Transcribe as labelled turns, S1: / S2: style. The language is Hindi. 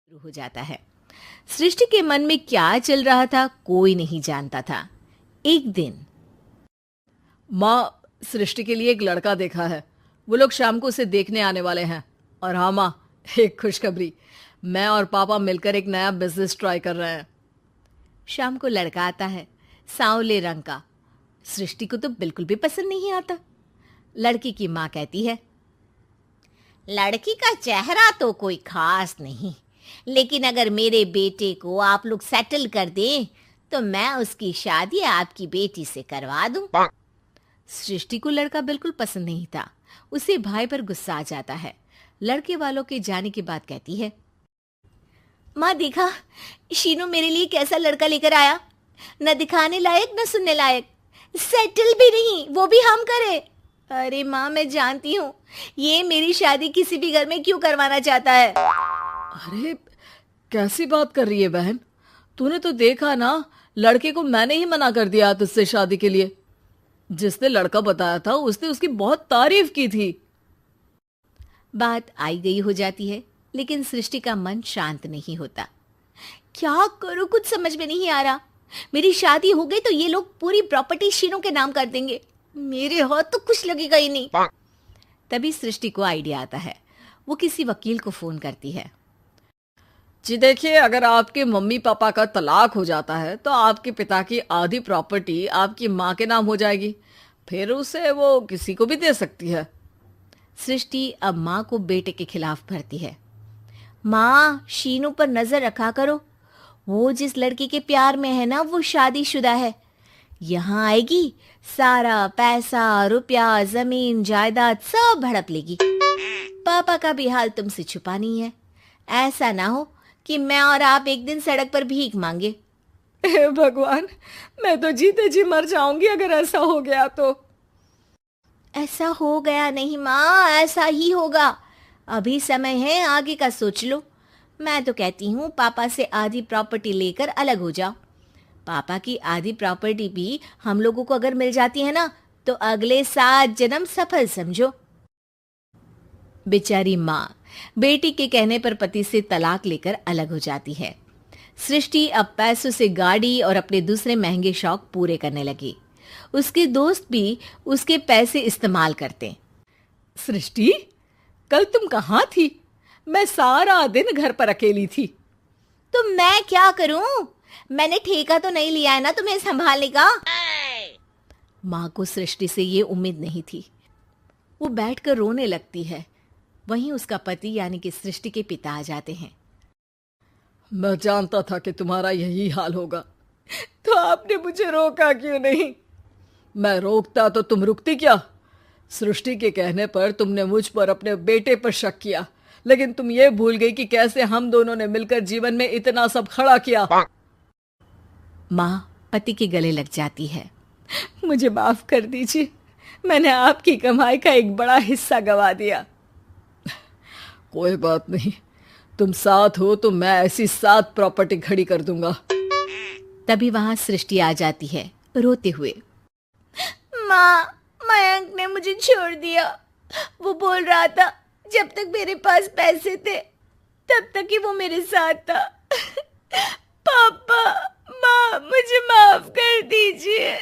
S1: शुरू हो जाता है। सृष्टि के मन में क्या चल रहा था कोई नहीं जानता था। एक दिन
S2: माँ, सृष्टि के लिए एक लड़का देखा है। वो लोग शाम को उसे देखने आने वाले हैं। और हाँ माँ, एक खुशखबरी, मैं और पापा मिलकर एक नया बिजनेस ट्राई कर रहे हैं।
S1: शाम को लड़का आता है, सांवले रंग का। सृष्टि को तो बिल्कुल भी पसंद नहीं आता। लड़की की माँ कहती है, लड़की का चेहरा तो कोई खास नहीं, लेकिन अगर मेरे बेटे को आप लोग सेटल कर दें तो मैं उसकी शादी आपकी बेटी से करवा दूं। सृष्टि को लड़का बिल्कुल पसंद नहीं था। उसे भाई पर गुस्सा आ जाता है। लड़के वालों के जाने के बाद कहती है, माँ देखा, शीनू मेरे लिए कैसा लड़का लेकर आया। न दिखाने लायक न सुनने लायक, सेटल भी नहीं, वो भी हम करे। अरे माँ, मैं जानती हूँ ये मेरी शादी किसी भी घर में क्यों करवाना चाहता है।
S2: अरे कैसी बात कर रही है बहन, तूने तो देखा ना, लड़के को मैंने ही मना कर दिया तुझसे शादी के लिए। जिसने लड़का बताया था उसने उसकी बहुत तारीफ की थी।
S1: बात आई गई हो जाती है, लेकिन सृष्टि का मन शांत नहीं होता। क्या करूं, कुछ समझ में नहीं आ रहा। मेरी शादी हो गई तो ये लोग पूरी प्रॉपर्टी शीनू के नाम कर देंगे। मेरे हाथ तो कुछ लगेगा ही नहीं। तभी सृष्टि को आइडिया आता है। वो किसी वकील को फोन करती है।
S2: जी देखिए, अगर आपके मम्मी पापा का तलाक हो जाता है तो आपके पिता की आधी प्रॉपर्टी आपकी माँ के नाम हो जाएगी। फिर उसे वो किसी को भी दे सकती है।
S1: सृष्टि अब माँ को बेटे के खिलाफ भरती है। माँ, शीनू पर नजर रखा करो। वो जिस लड़की के प्यार में है ना, वो शादीशुदा है। यहाँ आएगी, सारा पैसा, रुपया, जमीन, जायदाद सब हड़प लेगी। पापा का भी हाल तुमसे छुपा नहीं है। ऐसा ना हो कि मैं और आप एक दिन सड़क पर भीख मांगे।
S2: हे भगवान, मैं तो जीते जी मर जाऊंगी अगर ऐसा हो गया तो।
S1: ऐसा हो गया नहीं माँ, ऐसा ही होगा। अभी समय है, आगे का सोच लो। मैं तो कहती हूँ पापा से आधी प्रॉपर्टी लेकर अलग हो जाओ। पापा की आधी प्रॉपर्टी भी हम लोगों को अगर मिल जाती है ना, तो अगले 7 जन्म सफल समझो। बेचारी माँ बेटी के कहने पर पति से तलाक लेकर अलग हो जाती है। सृष्टि अब पैसों से गाड़ी और अपने दूसरे महंगे शौक पूरे करने लगी। उसके दोस्त भी उसके पैसे इस्तेमाल करते।
S2: सृष्टि, कल तुम कहाँ थी? मैं सारा दिन घर पर अकेली थी।
S1: तो मैं क्या करूं? मैंने ठेका तो नहीं लिया है ना तुम्हें संभालने का। माँ को सृष्टि से ये उम्मीद नहीं थी। वो बैठकर रोने लगती है। वहीं उसका पति यानी कि सृष्टि के पिता आ जाते हैं।
S2: मैं जानता था कि तुम्हारा यही हाल होगा, तो आपने मुझे रोका क्यों नहीं? मैं रोकता तो तुम रुकती क्या? सृष्टि के कहने पर तुमने मुझ पर अपने बेटे पर शक किया, लेकिन तुम ये भूल गई कि कैसे हम दोनों ने मिलकर जीवन में इतना सब खड़ा किया।
S1: माँ पति के गले लग जाती है।
S2: मुझे माफ कर दीजिए, मैंने आपकी कमाई का एक बड़ा हिस्सा गवा दिया। कोई बात नहीं, तुम साथ हो तो मैं ऐसी 7 प्रॉपर्टी खड़ी कर दूंगा।
S1: तभी वहां सृष्टि आ जाती है रोते हुए। माँ, मयंक ने मुझे छोड़ दिया। वो बोल रहा था जब तक मेरे पास पैसे थे तब तक ही वो मेरे साथ था। पापा, माँ, मुझे माफ कर दीजिए।